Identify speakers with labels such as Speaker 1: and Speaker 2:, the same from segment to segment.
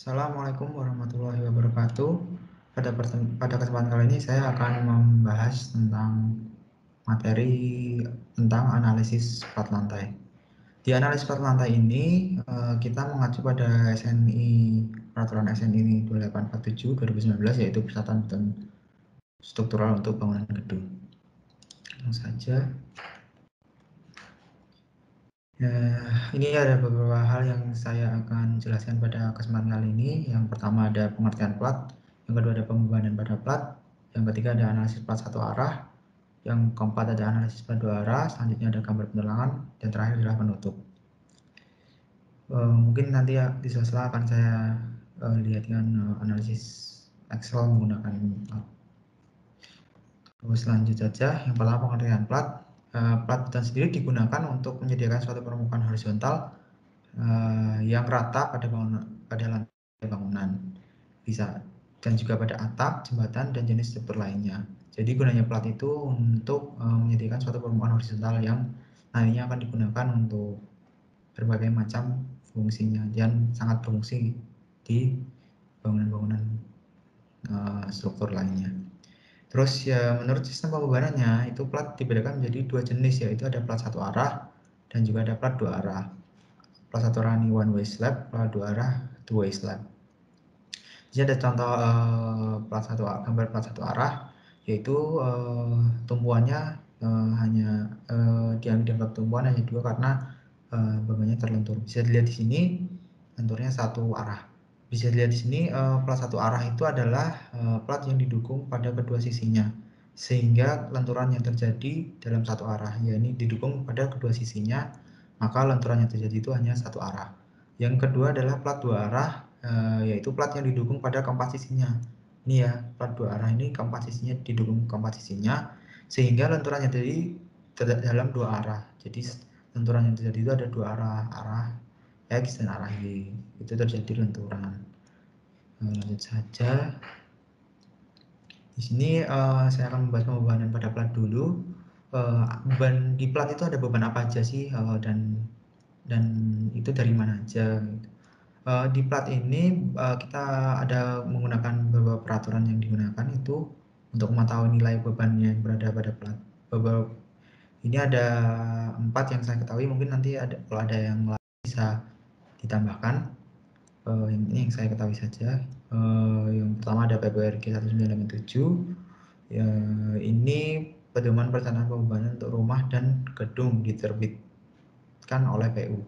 Speaker 1: Assalamualaikum warahmatullahi wabarakatuh. Pada kesempatan kali ini saya akan membahas tentang materi tentang analisis plat lantai. Di analisis plat lantai ini kita mengacu pada SNI peraturan SNI 2847 2019 yaitu persyaratan struktural untuk bangunan gedung. Langsung saja. Ini ada beberapa hal yang saya akan jelaskan pada kesempatan kali ini. Yang pertama ada pengertian plat, yang kedua ada pembebanan pada plat, yang ketiga ada analisis plat satu arah, yang keempat ada analisis plat dua arah, selanjutnya ada gambar penerangan, dan terakhir adalah penutup. Mungkin nanti ya di sela-sela akan saya lihatkan analisis Excel menggunakan plat. Selanjut saja, yang pertama pengertian plat. Plat dan sendiri digunakan untuk menyediakan suatu permukaan horizontal yang rata pada lantai bangunan, bisa, dan juga pada atap, jembatan, dan jenis struktur lainnya. Jadi gunanya plat itu untuk menyediakan suatu permukaan horizontal yang nantinya akan digunakan untuk berbagai macam fungsinya dan sangat berfungsi di bangunan-bangunan struktur lainnya. Terus ya menurut sistem pembebanannya itu plat dibedakan menjadi dua jenis, yaitu ada plat satu arah dan juga ada plat dua arah. Plat satu arah ini one way slab, plat dua arah two way slab. Jadi ada contoh gambar plat satu arah, yaitu tumpuannya hanya dianggap tumpuan hanya dua karena bebannya terlentur. Bisa dilihat di sini lenturnya satu arah. Bisa dilihat di sini plat satu arah itu adalah plat yang didukung pada kedua sisinya, sehingga lenturan yang terjadi dalam satu arah, yakni didukung pada kedua sisinya, maka lenturan yang terjadi itu hanya satu arah. Yang kedua adalah plat dua arah, yaitu plat yang didukung pada keempat sisinya. Ini ya, plat dua arah ini keempat sisinya didukung keempat sisinya, sehingga lenturan yang terjadi dalam dua arah. Jadi lenturan yang terjadi itu ada dua arah, arah X dan arah Y. Itu terjadi lenturan. Lanjut saja. Di sini saya akan membahas pembebanan pada plat dulu. Beban di plat itu ada beban apa aja sih, dan itu dari mana aja gitu. Di plat ini kita ada menggunakan beberapa peraturan yang digunakan itu untuk mengetahui nilai bebannya yang berada pada plat. Ini ada 4 yang saya ketahui, mungkin nanti kalau ada yang lain bisa ditambahkan. Ini yang saya ketahui saja. Yang pertama ada PPRG 1987. Ini pedoman perencanaan pembebanan untuk rumah dan gedung diterbitkan oleh PU.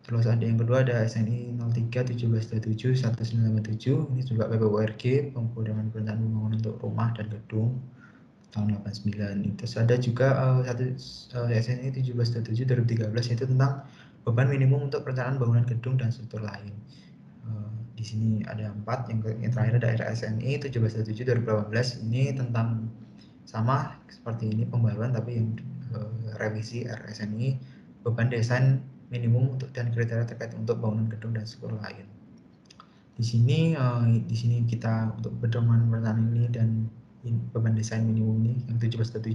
Speaker 1: Terus ada yang kedua ada SNI 03 1727 1987. Ini juga PPWRG, pedoman perencanaan pembangunan untuk rumah dan gedung tahun 89. Terus ada juga SNI 1727 2013, yaitu tentang beban minimum untuk perencanaan bangunan gedung dan struktur lain. Di sini ada 4. Yang terakhir ada RSNI 1717 2018. Ini tentang sama seperti ini pembaruan, tapi yang revisi RSNI, beban desain minimum untuk dan kriteria terkait untuk bangunan gedung dan struktur lain. Di sini kita untuk pedoman perencanaan ini dan beban desain minimum ini yang 1717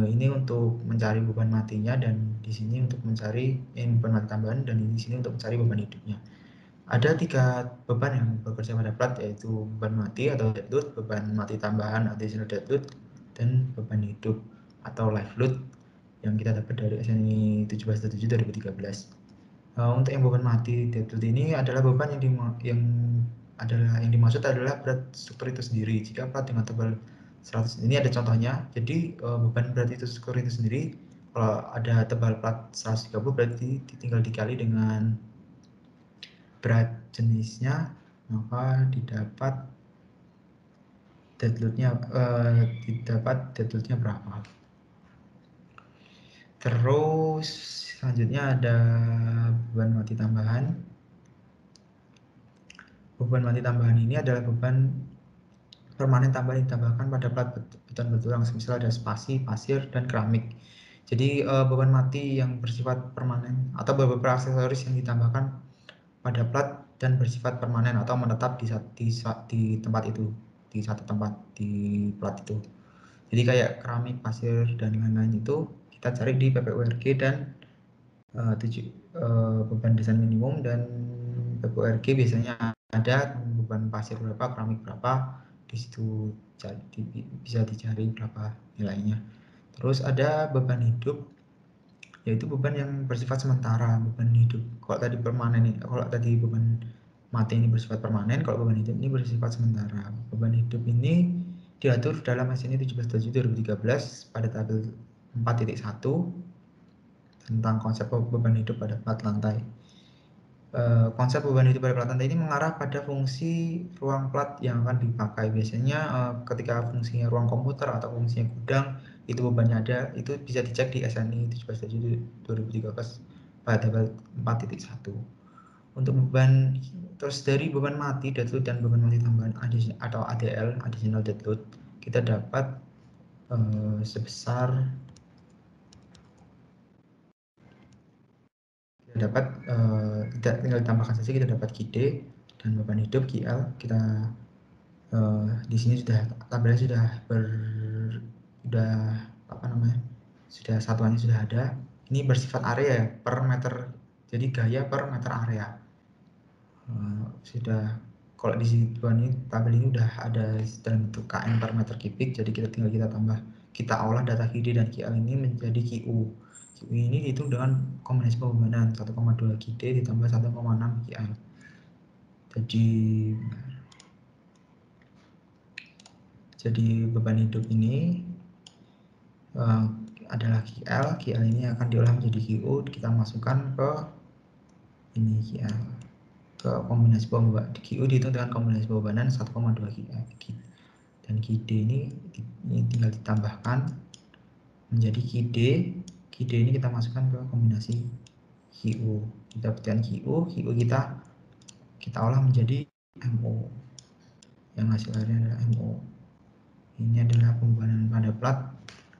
Speaker 1: ini untuk mencari beban matinya, dan di sini untuk mencari beban mati tambahan, dan di sini untuk mencari beban hidupnya. Ada 3 beban yang bekerja pada plat, yaitu beban mati atau dead load, beban mati tambahan additional dead load, dan beban hidup atau life load yang kita dapat dari SNI 1717 2013. Untuk yang beban mati dead load ini adalah beban yang dimaksud adalah berat struktur itu sendiri. Jika plat dengan tebal 100, ini ada contohnya. Jadi beban berat itu struktur itu sendiri, kalau ada tebal plat 130 berarti tinggal dikali dengan berat jenisnya, maka didapat dead load-nya berapa. Terus selanjutnya ada beban mati tambahan. Beban mati tambahan ini adalah beban permanen tambahan yang ditambahkan pada plat beton bertulang, semisal ada spasi, pasir, dan keramik. Jadi beban mati yang bersifat permanen atau beberapa aksesoris yang ditambahkan pada plat dan bersifat permanen atau menetap di tempat itu, di satu tempat di plat itu. Jadi kayak keramik, pasir, dan lain-lain itu kita cari di PPWRG dan beban desain minimum dan FORG biasanya ada beban pasir berapa, keramik berapa, di situ bisa dicari berapa nilainya. Terus ada beban hidup, yaitu beban yang bersifat sementara. Beban hidup kalau tadi permanen, kalau tadi beban mati ini bersifat permanen, kalau beban hidup ini bersifat sementara. Beban hidup ini diatur dalam SNI 17/7/2013 pada tabel 4.1 tentang konsep beban hidup pada plat lantai. Konsep beban hidup pada plat lantai ini mengarah pada fungsi ruang plat yang akan dipakai. Biasanya ketika fungsinya ruang komputer atau fungsinya gudang, itu bebannya ada, itu bisa dicek di SNI 17/7/2013 pada tabel 4.1. Untuk beban, terus dari beban mati deadload dan beban mati tambahan atau ADL, additional deadload, kita dapat sebesar kita tinggal ditambahkan saja, kita dapat QD dan beban hidup QL. Kita di sini sudah tabelnya sudah satuannya sudah ada. Ini bersifat area ya, per meter, jadi gaya per meter area. Sudah, kalau di sini tabel ini udah ada dalam bentuk km per meter kubik, jadi kita olah data QD dan QL ini menjadi QU. QU ini dihitung dengan kombinasi pembebanan 1,2 QD ditambah 1,6 QL. Jadi beban hidup ini adalah QL. QL ini akan diolah menjadi QU, kita masukkan ke ini QL, ke kombinasi pembebanan. QU dihitung dengan kombinasi pembebanan 1,2 QL. Dan QD ini tinggal ditambahkan menjadi QD. QD ini kita masukkan ke kombinasi QU. Kita dapatkan QU kita olah menjadi MO. Yang hasil akhirnya adalah MO. Ini adalah pembebanan pada plat,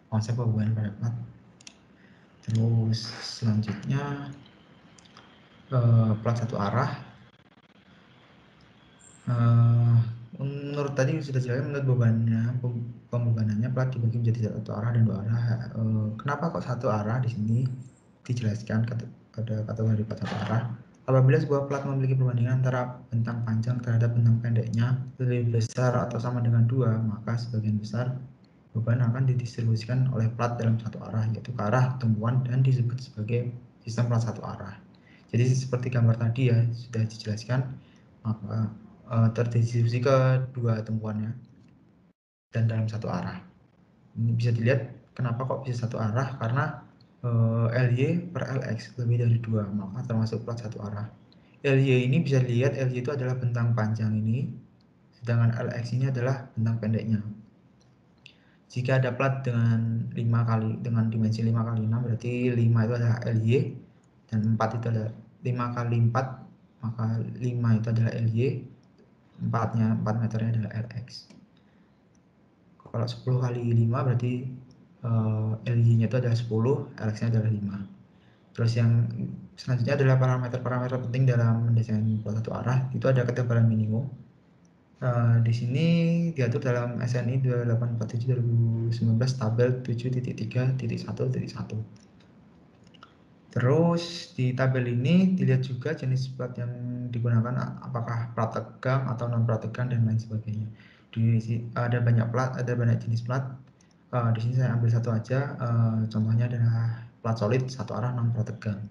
Speaker 1: konsep pembebanan pada plat. Terus selanjutnya plat satu arah. Menurut tadi sudah jelas, menurut pembebanannya plat dibagi menjadi satu arah dan dua arah. Kenapa kok satu arah? Di sini dijelaskan pada kategori plat satu arah. Apabila sebuah plat memiliki perbandingan antara bentang panjang terhadap bentang pendeknya lebih besar atau sama dengan 2, maka sebagian besar beban akan didistribusikan oleh plat dalam satu arah, yaitu ke arah tumpuan dan disebut sebagai sistem plat satu arah. Jadi seperti gambar tadi ya, sudah dijelaskan, maka terdistribusi ke dua tumpuannya dan dalam satu arah. Ini bisa dilihat kenapa kok bisa satu arah, karena LY per LX lebih dari 2, maka termasuk plat satu arah. LY ini bisa dilihat, LY itu adalah bentang panjang ini, sedangkan LX ini adalah bentang pendeknya. Jika ada plat dengan dimensi 5 kali 6, berarti 5 itu adalah LY dan 4 itu adalah 5 kali 4, maka 5 itu adalah LY, 4 meternya adalah LX. Kalau 10 kali 5 berarti LY-nya itu adalah 10, LX-nya adalah 5. Terus yang selanjutnya adalah parameter penting dalam mendesain plat satu arah, itu ada ketebalan minimum. Di sini diatur dalam SNI 2847/2019 tabel 7.3.1.1. Terus di tabel ini dilihat juga jenis plat yang digunakan, apakah plat tegang atau non plat tegang dan lain sebagainya. Ada banyak jenis plat. Di sini saya ambil satu aja. Contohnya adalah plat solid satu arah non plat tegang.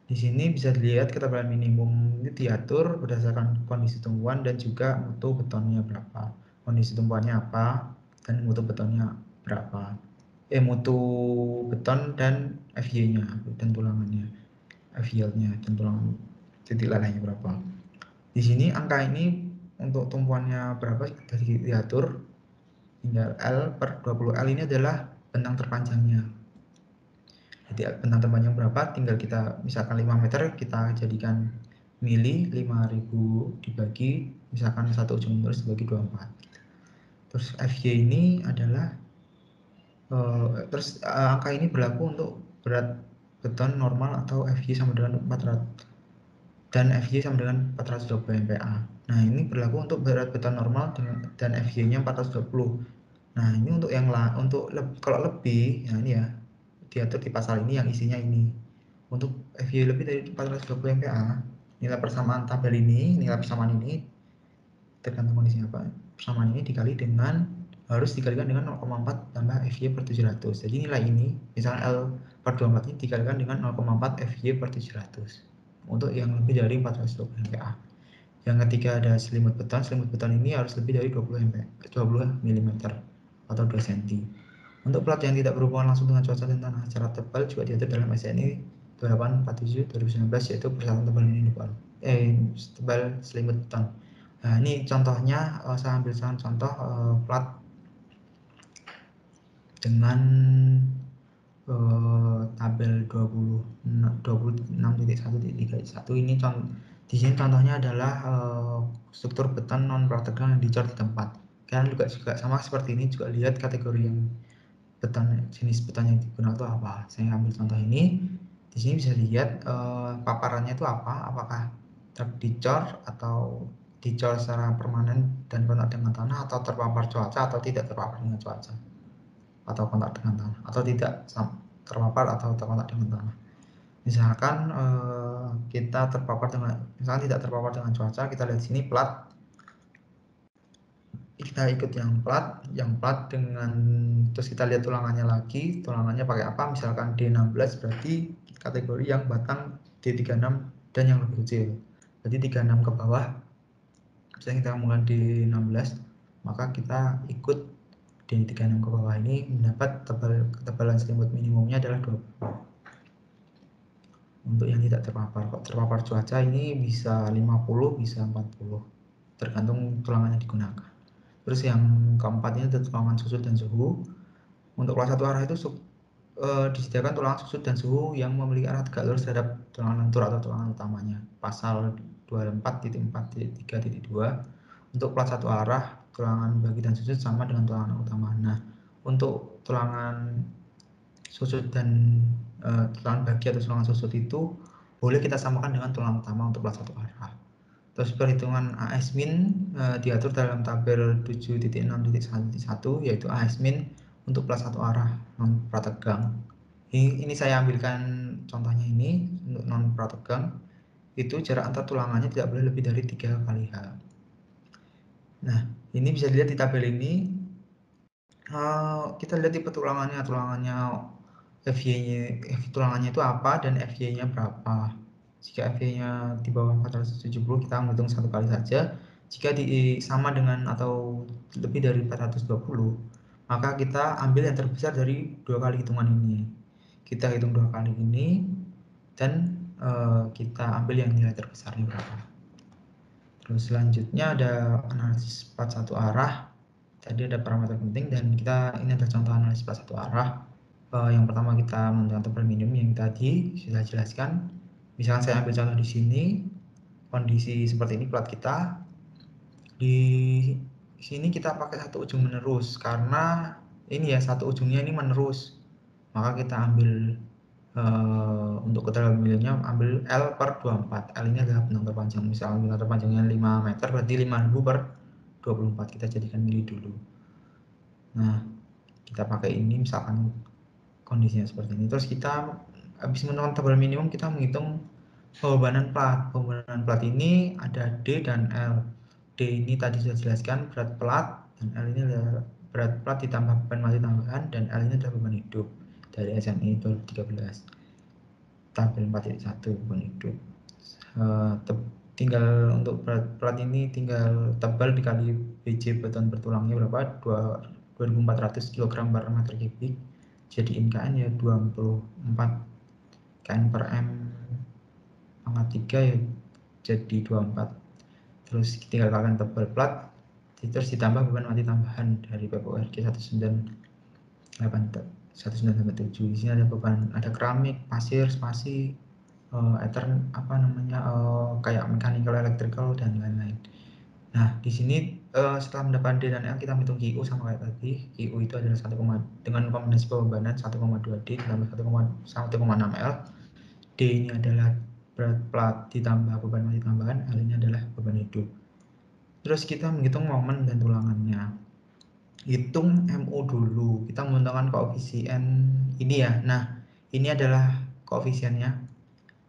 Speaker 1: Di sini bisa dilihat ketebalan minimum ini diatur berdasarkan kondisi tumpuan dan juga mutu betonnya berapa. Kondisi tumpuannya apa dan mutu betonnya berapa. Mutu beton dan FY-nya dan tulangannya, FY-nya dan tulangan titik lelehnya berapa. Di sini angka ini untuk tumpuannya berapa sudah diatur, tinggal L per 20L ini adalah bentang terpanjangnya. Jadi bentang terpanjang berapa, tinggal kita misalkan 5 meter, kita jadikan mili, 5000 dibagi misalkan satu ujung terus dibagi 24. Terus FY ini adalah angka ini berlaku untuk berat beton normal atau FY sama dengan 400 dan FY sama dengan 420 MPa. Nah, ini berlaku untuk berat beton normal dan FY-nya 420. Nah, ini untuk kalau lebih, ya ini ya, diatur di pasal ini yang isinya ini. Untuk FY lebih dari 420 MPa, nilai persamaan tabel ini, nilai persamaan ini tergantung kondisinya apa, persamaan ini harus dikalikan dengan 0,4 tambah FY per 700. Jadi nilai ini, misalnya L per 24 ini dikalikan dengan 0,4 FY per 700 untuk yang lebih dari 420 MPa. Yang ketiga ada selimut beton ini harus lebih dari 20 mm atau 2 cm. Untuk plat yang tidak berhubungan langsung dengan cuaca dan tanah secara tebal juga diatur dalam SNI 2847 2019, yaitu persyaratan tebal tebal selimut beton. Nah, ini contohnya, saya ambil contoh plat dengan tabel 26.1.3.1. Ini di sini contohnya adalah struktur beton non plat tegang yang dicor di tempat. Kalian juga sama seperti ini, juga lihat kategori yang jenis beton yang digunakan itu apa. Saya ambil contoh ini. Di sini bisa lihat paparannya itu apa, apakah dicor atau dicor secara permanen dan kontak dengan tanah, atau terpapar cuaca atau tidak terpapar dengan cuaca, atau kontak dengan tanah, atau tidak terpapar atau terkontak dengan tanah. Misalkan kita misalkan tidak terpapar dengan cuaca, kita lihat sini plat, kita ikut yang plat dengan, terus kita lihat tulangannya lagi, tulangannya pakai apa, misalkan D16 berarti kategori yang batang D36 dan yang lebih kecil, berarti 36 ke bawah. Misalnya kita ngomongkan D16, maka kita ikut D36 ke bawah ini mendapat ketebalan selimut minimumnya adalah 20. Untuk yang tidak terpapar, kok terpapar cuaca ini bisa 50, bisa 40, tergantung tulangannya digunakan. Terus yang keempat ini ada tulangan susut dan suhu. Untuk kelas satu arah itu disediakan tulangan susut dan suhu yang memiliki arah tegak lurus terhadap tulangan lentur atau tulangan utamanya. Pasal 24.4.3.2. Untuk kelas satu arah, tulangan bagi dan susut sama dengan tulangan utama. Nah, untuk tulangan susut dan tulangan bagi atau tulangan susut itu boleh kita samakan dengan tulangan utama untuk kelas satu arah. Terus perhitungan AS min diatur dalam tabel 7.6.1, yaitu AS min untuk plat satu arah non prategang. Ini saya ambilkan contohnya ini untuk non prategang, itu jarak antar tulangannya tidak boleh lebih dari 3 kali H. Nah, ini bisa dilihat di tabel ini. Kita lihat tipe tulangannya FY-nya, tulangannya itu apa dan FY-nya berapa. Jika FY-nya di bawah 470, kita menghitung satu kali saja. Jika sama dengan atau lebih dari 420, maka kita ambil yang terbesar dari 2 kali hitungan ini. Kita hitung 2 kali ini dan kita ambil yang nilai terbesarnya berapa. Terus selanjutnya ada analisis plat satu arah. Tadi ada parameter penting, dan ini ada contoh analisis plat satu arah. Yang pertama kita menentukan tebal minimum yang tadi sudah jelaskan. Misalkan saya ambil contoh di sini, kondisi seperti ini plat kita. Di sini kita pakai satu ujung menerus karena ini ya, satu ujungnya ini menerus. Maka kita ambil untuk ketebalan minimumnya ambil L per 24. L ini adalah benang terpanjang. Misalnya benang terpanjangnya 5 meter berarti 5.000 per 24. Kita jadikan mili dulu. Nah, kita pakai ini misalkan kondisinya seperti ini. Terus kita habis menentukan tebal minimum, kita menghitung pembebanan plat. Pembebanan plat ini ada D dan L. D ini tadi sudah jelaskan berat plat, dan L ini adalah berat plat ditambah beban mati tambahan, dan L ini adalah beban hidup dari SNI 2013. Tabel 4.1 beban hidup. Tinggal untuk berat plat ini tinggal tebal dikali BJ beton bertulangnya berapa, 2400 kg per meter kubik. Jadiin KN ya 24 KN per M pangkat 3 ya jadi 24. Terus tinggal kalian tebal plat, terus ditambah beban mati tambahan dari PPORG 1987. Di sini ada beban, ada keramik, pasir, spasi, kayak mechanical, electrical dan lain-lain. Nah, di sini setelah mendapatkan D dan L, kita hitung QU sama kayak tadi. QU itu adalah dengan kombinasi pembebanan 1,2 D ditambah 1,6 L. D ini adalah berat plat ditambah beban mati tambahan, L ini adalah beban hidup. Terus kita menghitung momen dan tulangannya. Hitung MU dulu. Kita menentukan koefisien ini ya. Nah, ini adalah koefisiennya.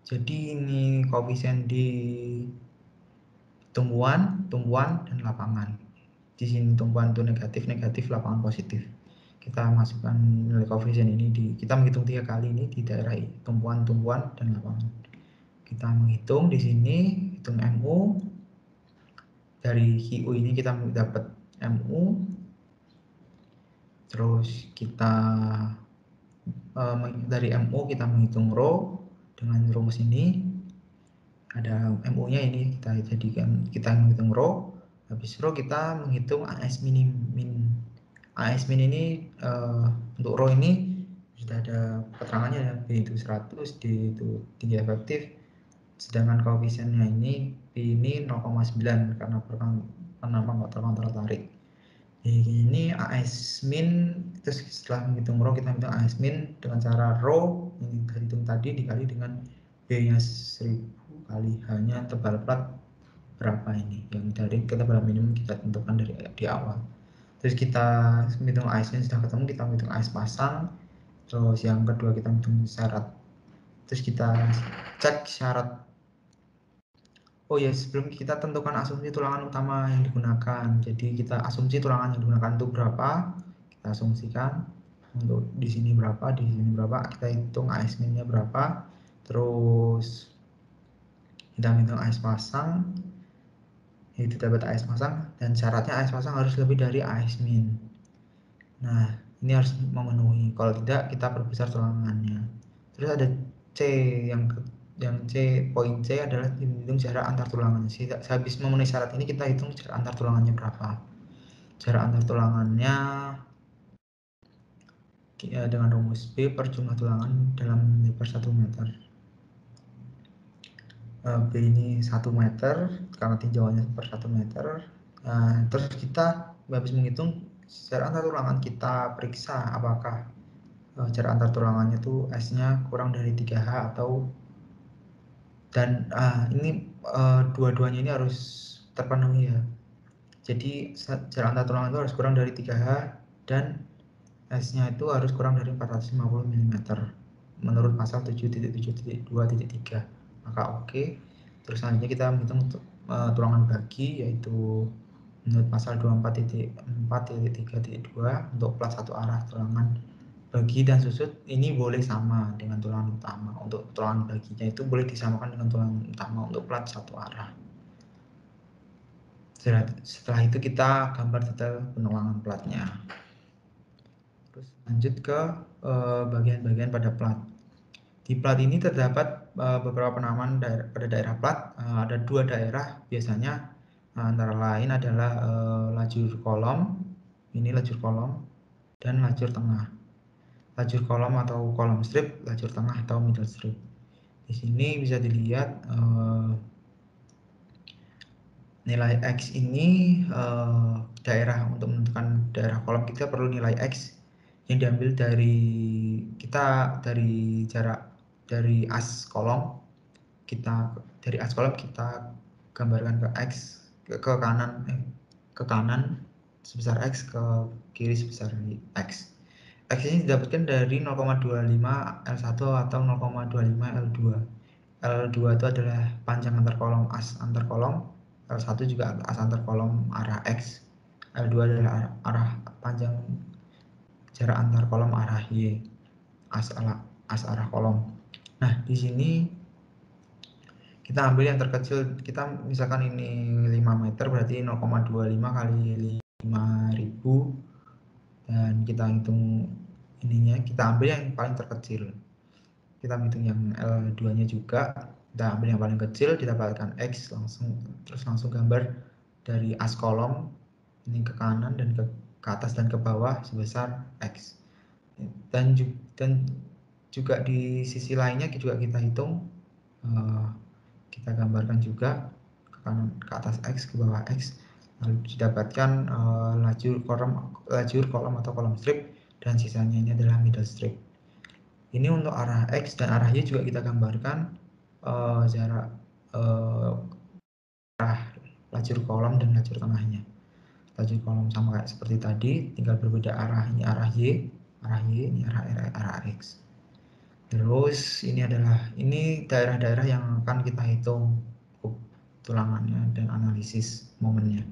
Speaker 1: Jadi ini koefisien di tumbuhan, dan lapangan. Di sini tumbuhan itu negatif, lapangan positif. Kita masukkan nilai koefisien ini kita menghitung 3 kali ini di daerah tumbuhan, dan lapangan. Kita menghitung di sini, hitung MU. Dari QU ini kita dapat MU. Terus kita dari MU kita menghitung rho dengan rumus ini. Ada MU-nya ini kita menghitung rho. Habis rho kita menghitung AS min. AS min ini untuk rho ini sudah ada keterangannya ya, B itu 100, D itu 3 efektif. Sedangkan koefisiennya ini P ini 0,9 karena terkontrol tarik. Ini AS min, terus setelah menghitung rho kita menghitung AS min dengan cara rho yang kita hitung tadi dikali dengan B-nya 1000 kali hanya tebal plat berapa ini, yang dari ketebalan minimum kita tentukan dari di awal. Terus kita menghitung AS min sudah ketemu, kita menghitung AS pasang. Terus yang kedua kita menghitung syarat. Terus kita cek syarat. Oh ya, sebelum kita tentukan asumsi tulangan utama yang digunakan. Jadi kita asumsi tulangan yang digunakan untuk berapa, kita asumsikan untuk di sini berapa, di sini berapa, kita hitung AS min-nya berapa. Terus kita hitung AS pasang, itu dapat AS pasang, dan syaratnya AS pasang harus lebih dari AS min. Nah, ini harus memenuhi. Kalau tidak, kita perbesar tulangannya. Terus ada C yang poin C adalah hitung jarak antar tulangan. Habis memenuhi syarat ini kita hitung jarak antar tulangannya berapa. Jarak antar tulangannya dengan rumus B per jumlah tulangan dalam lebar 1 meter. B ini 1 meter karena tinjauannya per 1 meter. Terus kita habis menghitung jarak antar tulangan, kita periksa apakah jarak antar tulangannya itu S-nya kurang dari 3H atau ini dua-duanya ini harus terpenuhi ya. Jadi jarak antar tulangan itu harus kurang dari 3H dan S-nya itu harus kurang dari 450 mm menurut pasal 7.7.2.3. Maka oke. Terus selanjutnya kita menghitung tulangan bagi, yaitu menurut pasal 24.4.3.2 untuk plat satu arah tulangan bagi dan susut ini boleh sama dengan tulangan utama. Untuk tulangan baginya itu boleh disamakan dengan tulangan utama untuk plat satu arah. Setelah itu kita gambar detail penulangan platnya. Terus lanjut ke bagian-bagian pada plat. Di plat ini terdapat beberapa penamaan pada daerah plat. Ada 2 daerah biasanya, antara lain adalah lajur kolom, ini lajur kolom, dan lajur tengah. Lajur kolom atau kolom strip, lajur tengah atau middle strip. Di sini bisa dilihat nilai X ini daerah untuk menentukan daerah kolom kita perlu nilai X yang diambil dari jarak dari as kolom kita gambarkan ke X ke kanan sebesar X, ke kiri sebesar X. X ini didapatkan dari 0,25 L1 atau 0,25 L2. L2 itu adalah panjang antar kolom as antar kolom, L1 juga as antar kolom arah X, L2 adalah panjang jarak antar kolom arah Y, as arah kolom. Nah, di sini kita ambil yang terkecil, kita misalkan ini 5 meter berarti 0,25 kali 5000, dan kita hitung ininya, kita ambil yang paling terkecil. Kita hitung yang L2 nya juga, kita ambil yang paling kecil, didapatkan X, terus langsung gambar dari as kolom ini ke kanan dan ke atas dan ke bawah sebesar X. Dan juga di sisi lainnya juga kita hitung, kita gambarkan juga ke kanan, ke atas X, ke bawah X, lalu didapatkan lajur kolom atau kolom strip, dan sisanya ini adalah middle strip. Ini untuk arah X dan arah Y juga kita gambarkan jarak arah lajur kolom dan lajur tengahnya. Lajur kolom sama kayak seperti tadi, tinggal berbeda arah. Ini arah Y, ini arah X. Terus ini daerah-daerah yang akan kita hitung tulangannya dan analisis momennya.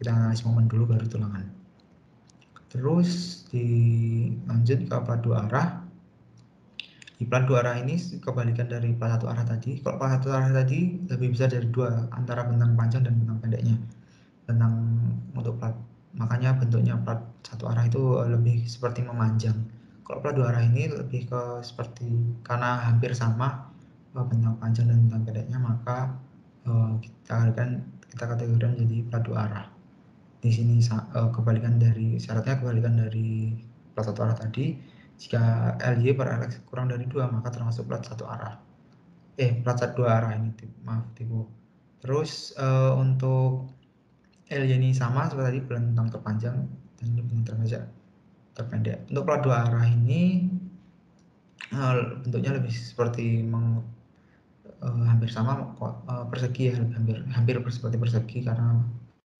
Speaker 1: Kita analisis momen dulu baru tulangan. Terus dilanjut ke plat dua arah. Di plat dua arah ini kebalikan dari plat satu arah tadi. Kalau plat satu arah tadi lebih besar dari dua, antara bentang panjang dan bentang pendeknya. Bentang untuk plat, makanya bentuknya plat satu arah itu lebih seperti memanjang. Kalau plat dua arah ini lebih ke seperti, karena hampir sama bentang panjang dan bentang pendeknya, maka kita kategorikan jadi plat dua arah. Di sini syaratnya kebalikan dari plat satu arah tadi. Jika LY per LX kurang dari 2, maka termasuk plat satu arah. Plat dua arah ini, maaf tipu. Terus untuk LY ini sama seperti tadi, bentang terpanjang, dan ini bentang terpendek. Untuk plat dua arah ini bentuknya lebih seperti hampir sama persegi ya, hampir seperti persegi karena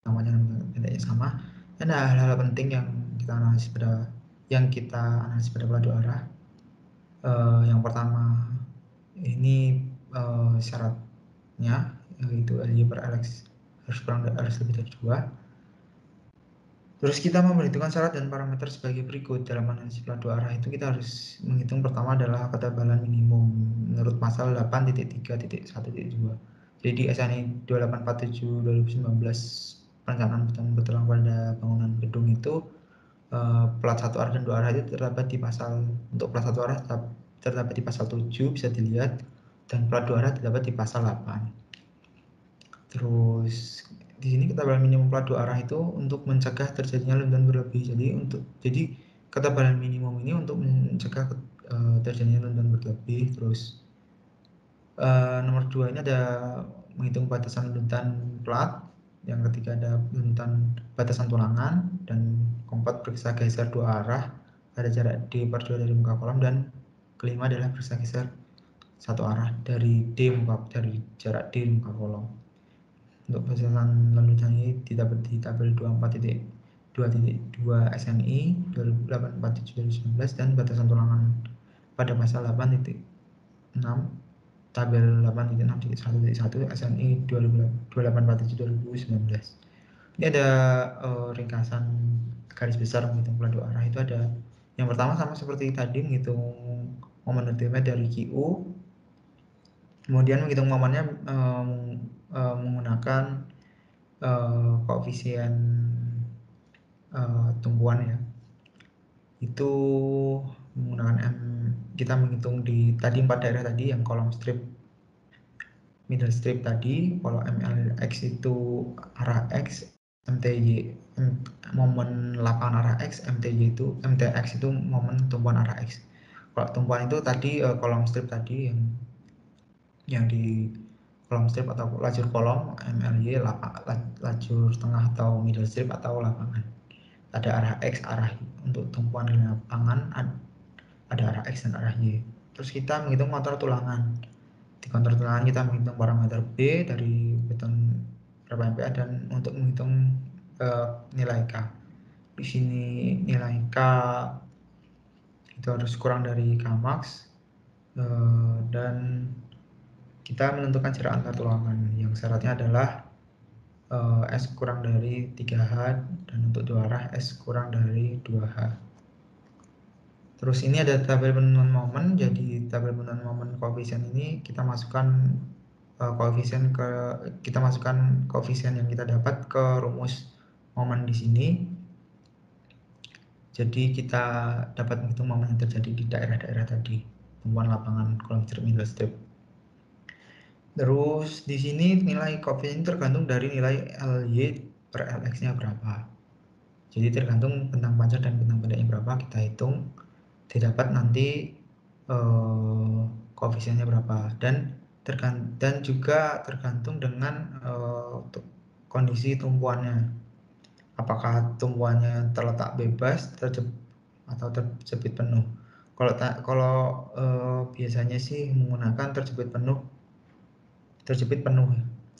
Speaker 1: namanya pendeknya sama. Dan ada hal-hal penting yang kita analisis pada plat dua arah. Yang pertama ini syaratnya, yaitu LY per LX harus lebih dari 2. Terus kita memperhitungkan syarat dan parameter sebagai berikut. Dalam analisis plat dua arah itu kita harus menghitung pertama adalah ketebalan minimum menurut pasal 8.3.1.2. Jadi di SNI 2847 2019 perencanaan bertulang pada bangunan gedung itu, plat satu arah dan dua arah itu terdapat di pasal, untuk plat satu arah terdapat di pasal 7 bisa dilihat, dan plat dua arah terdapat di pasal 8. Terus di sini ketebalan minimum plat dua arah itu untuk mencegah terjadinya lunturan berlebih. Jadi ketebalan minimum ini untuk mencegah terjadinya lunturan berlebih. Terus nomor 2 ini ada menghitung batasan luntan plat. Yang ketiga ada luntan batasan tulangan, dan keempat periksa geser dua arah, ada jarak D per 2 dari muka kolom, dan kelima adalah periksa geser satu arah dari jarak D muka kolom. Untuk batasan lanjutan ini didapat di tabel 24.2.2 SNI 2847/2019, dan batasan tulangan pada pasal 8.6 tabel 8.6.1.1 SNI 2847/2019. Ini ada ringkasan garis besar menghitung plat dua arah. Itu ada yang pertama sama seperti tadi, menghitung momen ultimate dari QU. Kemudian menghitung momennya menggunakan koefisien tumpuan ya, itu menggunakan kita menghitung di tadi 4 daerah tadi yang kolom strip, middle strip tadi. Kalau MLX itu arah X, momen lapangan arah X, MTX itu momen tumpuan arah X. Kalau tumpuan itu tadi kolom strip tadi yang di kolom strip atau lajur kolom, MLY lajur tengah atau middle strip atau lapangan. Ada arah X, arah untuk tumpuan lapangan ada arah X dan arah Y. Terus kita menghitung kontur tulangan. Di kontur tulangan kita menghitung parameter B dari beton berapa MPa, dan untuk menghitung nilai K. Di sini nilai K itu harus kurang dari K max, dan kita menentukan jarak antar tulangan yang syaratnya adalah S kurang dari 3H, dan untuk dua arah S kurang dari 2H. Terus ini ada tabel penentuan momen. Jadi tabel penentuan momen koefisien ini kita masukkan koefisien yang kita dapat ke rumus momen di sini. Jadi kita dapat menghitung momen yang terjadi di daerah-daerah tadi, tumpuan lapangan, kolom strip, middle strip. Terus di sini nilai koefisien tergantung dari nilai LY per LX-nya berapa. Jadi tergantung bentang panjang dan bentang pendeknya berapa, kita hitung, didapat nanti koefisiennya berapa. Dan juga tergantung dengan kondisi tumpuannya. Apakah tumpuannya terletak bebas atau terjepit penuh. Kalau biasanya sih menggunakan terjepit penuh,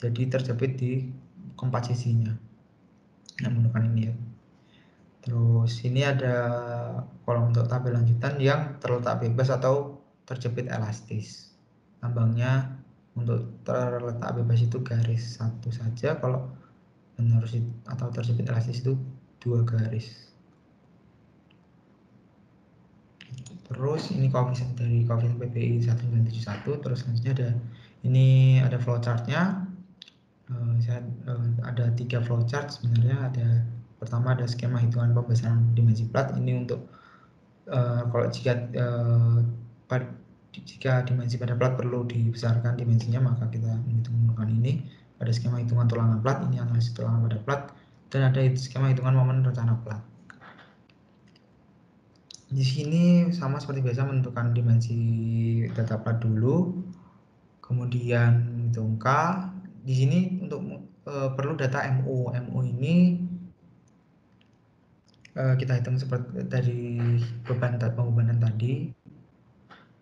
Speaker 1: jadi terjepit di keempat sisinya yang menggunakan ini ya. Terus ini ada kolom untuk tabel lanjutan yang terletak bebas atau terjepit elastis. Lambangnya untuk terletak bebas itu garis satu saja, kalau menerus atau terjepit elastis itu 2 garis. Terus ini koefisien dari koefisien PPI 1971. Terus selanjutnya ada flowchartnya. Ada 3 flowchart sebenarnya. Pertama ada skema hitungan pembesaran dimensi plat. Ini untuk kalau jika dimensi pada plat perlu dibesarkan dimensinya, maka kita menggunakan ini. Ada skema hitungan tulangan plat, ini analisis tulangan pada plat, dan ada skema hitungan momen rencana plat. Di sini sama seperti biasa, menentukan dimensi data plat dulu, kemudian menghitung K. Di sini untuk perlu data MU. MU ini kita hitung seperti dari pembebanan tadi.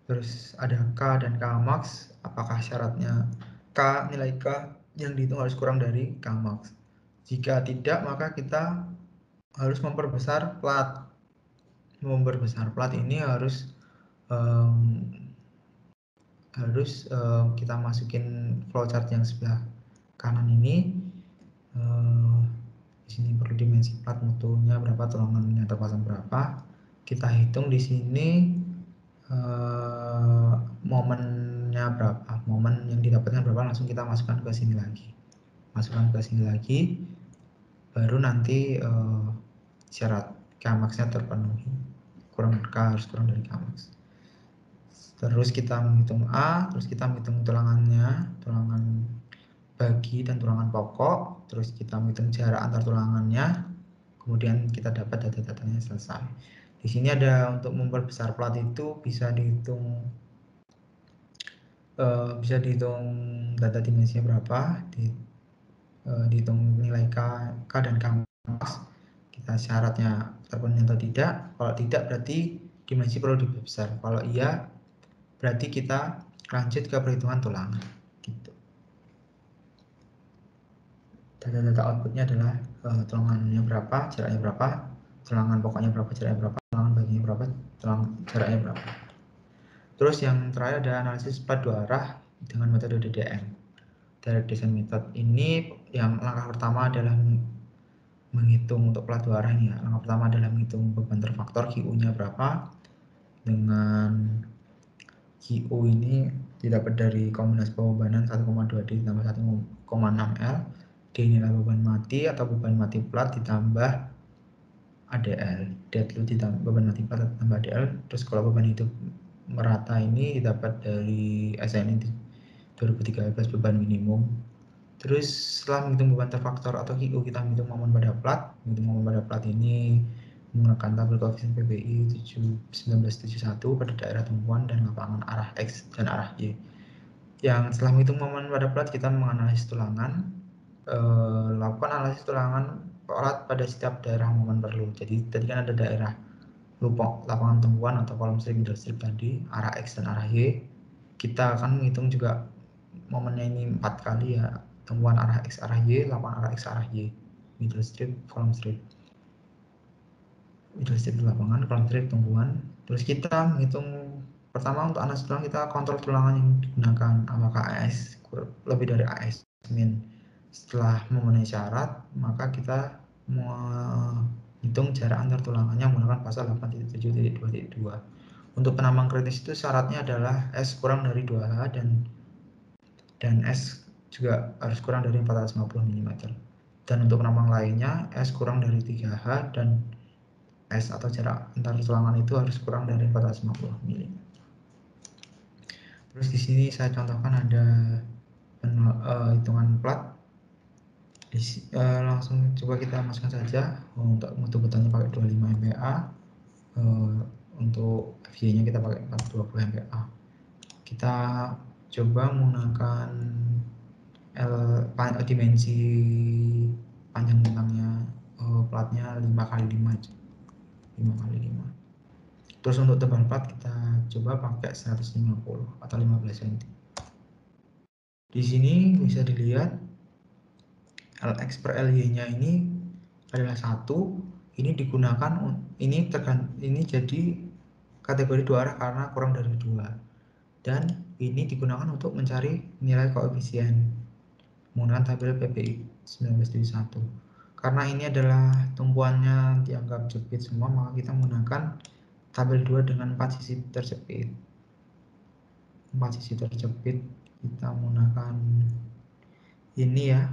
Speaker 1: Terus ada K dan K max. Apakah syaratnya nilai K yang dihitung harus kurang dari K max? Jika tidak, maka kita harus memperbesar plat. Memperbesar plat ini harus kita masukin flowchart yang sebelah kanan ini. Di sini perlu dimensi plat, mutunya berapa, tulangannya terpasang berapa. Kita hitung di sini momennya berapa, momen yang didapatkan berapa, langsung kita masukkan ke sini lagi. Baru nanti syarat Kmax-nya terpenuhi, harus kurang dari Kmax. Terus kita menghitung A, terus kita menghitung tulangan bagi dan tulangan pokok, terus kita menghitung jarak antar tulangannya, kemudian kita dapat data-datanya selesai. Di sini ada untuk memperbesar plat itu bisa dihitung data dimensinya berapa, dihitung nilai K dan K max. Kita syaratnya terpenuhi atau tidak. Kalau tidak berarti dimensi perlu dibesar. Kalau iya berarti kita lanjut ke perhitungan tulangan. Gitu. Data-data outputnya adalah tulangannya berapa, jaraknya berapa, tulangan pokoknya berapa, jaraknya berapa, tulangan baginya berapa, jaraknya berapa. Terus yang terakhir ada analisis plat 2 arah dengan metode DDM. Direct Design Method ini yang langkah pertama adalah menghitung untuk plat 2 arah ini ya. Langkah pertama adalah menghitung beban terfaktor QU-nya berapa. Dengan QU ini didapat dari kombinasi pembebanan 1,2D ditambah 1,6L. D inilah beban mati atau beban mati plat ditambah ADL. Dead load ditambah beban mati plat ditambah ADL. Terus kalau beban hidup merata ini didapat dari SNI 2013 beban minimum. Terus setelah menghitung beban terfaktor atau QU, kita menghitung momen pada plat. Menghitung momen pada plat ini menggunakan tabel koefisien PPI 1971 pada daerah tumpuan dan lapangan arah X dan arah Y. Yang setelah menghitung momen pada plat, kita menganalisis tulangan. Lakukan analisis tulangan plat pada setiap daerah momen perlu. Jadi tadi kan ada daerah lapangan tumpuan atau kolom strip, middle strip tadi, arah X dan arah Y. Kita akan menghitung juga momennya ini 4 kali ya, tumpuan arah X arah Y, lapangan arah X arah Y, middle strip, kolom strip. Middle strip di lapangan, kolom strip tumpuan. Terus kita menghitung, pertama untuk analisis tulangan kita kontrol tulangan yang digunakan, apakah AS lebih dari AS min. Setelah memenuhi syarat, maka kita menghitung jarak antar tulangannya menggunakan pasal 8.7.2.2. Untuk penambang kritis itu syaratnya adalah S kurang dari 2H dan S juga harus kurang dari 450 mm. Dan untuk penambang lainnya S kurang dari 3H dan S atau jarak antar tulangan itu harus kurang dari 450 mm. Terus di sini saya contohkan ada hitungan plat. Langsung coba kita masukkan saja. Untuk mutu betonnya pakai 25 MPa, untuk FY nya kita pakai 420 MPa. Kita coba menggunakan dimensi panjang bentangnya platnya 5x5 Terus untuk tebal plat kita coba pakai 150 atau 15 cm. Di sini bisa dilihat Lx per Ly nya ini adalah 1, ini digunakan, ini jadi kategori 2 arah karena kurang dari 2, dan ini digunakan untuk mencari nilai koefisien menggunakan tabel PPI 1971. Karena ini adalah tumpuannya dianggap jepit semua, maka kita menggunakan tabel 2 dengan 4 sisi terjepit. 4 sisi terjepit kita menggunakan ini ya,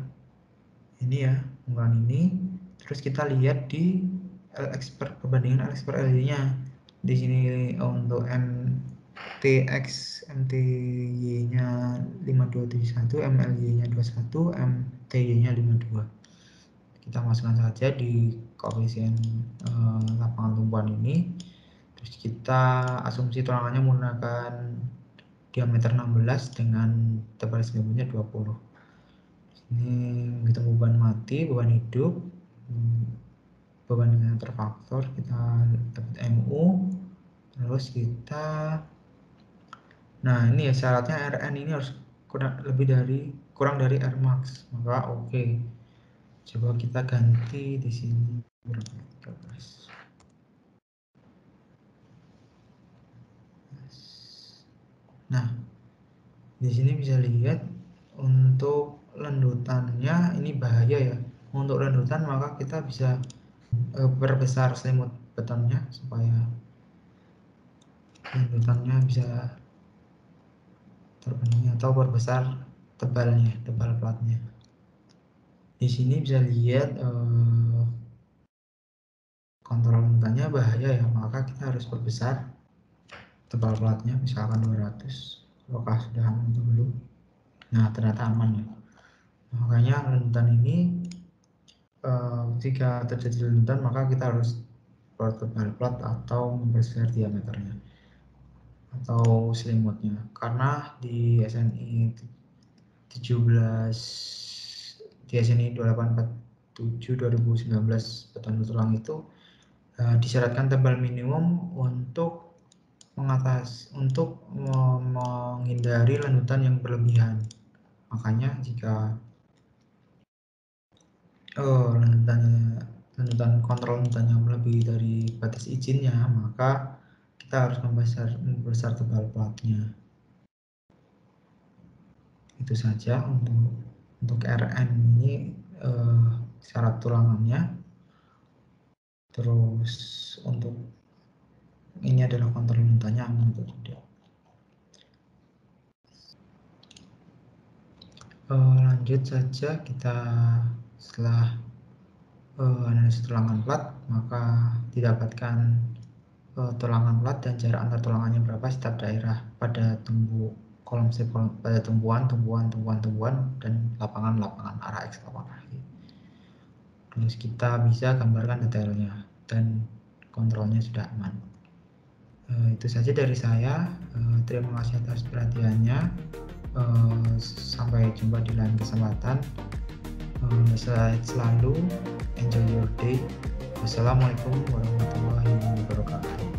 Speaker 1: menggunakan ini. Terus kita lihat di LX perbandingan LX per LY nya. Di sini untuk MTX MTY nya 5271, MLY nya 21, MTY nya 52. Kita masukkan saja di koefisien lapangan tumpuan ini. Terus kita asumsi tulangannya menggunakan diameter 16 dengan tebal selimutnya 20. Ini kita beban mati, beban hidup, beban dengan terfaktor, kita dapat MU. Terus kita, nah ini ya syaratnya Rn ini harus kurang dari R max, maka oke. Coba kita ganti di sini berapa? 13. Nah, di sini bisa lihat untuk lendutannya ini bahaya ya. Untuk lendutan maka kita bisa perbesar selimut betonnya supaya lendutannya bisa terpenuhi, atau perbesar tebalnya, tebal platnya. Di sini bisa lihat kontrol lendutannya bahaya ya, maka kita harus perbesar tebal platnya, misalkan 200. Apakah sudah aman atau belum? Nah, ternyata aman ya. Makanya lendutan ini jika terjadi lendutan maka kita harus pertebal plat atau memperbesar diameternya atau selimutnya, karena di SNI 2847 2019 beton tulang itu disyaratkan tebal minimum untuk menghindari lendutan yang berlebihan. Makanya jika lendutan kontrol lendutannya melebihi dari batas izinnya, maka kita harus membesar tebal platnya. Itu saja untuk RN ini syarat tulangannya. Terus untuk ini adalah kontrol lendutannya aman atau tidak. Lanjut saja, kita setelah analisis tulangan plat, maka didapatkan tulangan plat dan jarak antar tulangannya berapa setiap daerah pada kolom pada tumpuan dan lapangan arah X, lapangan arah Y. Terus kita bisa gambarkan detailnya dan kontrolnya sudah aman. Itu saja dari saya. Terima kasih atas perhatiannya. Sampai jumpa di lain kesempatan. Sehat selalu, enjoy your day. Wassalamualaikum warahmatullahi wabarakatuh.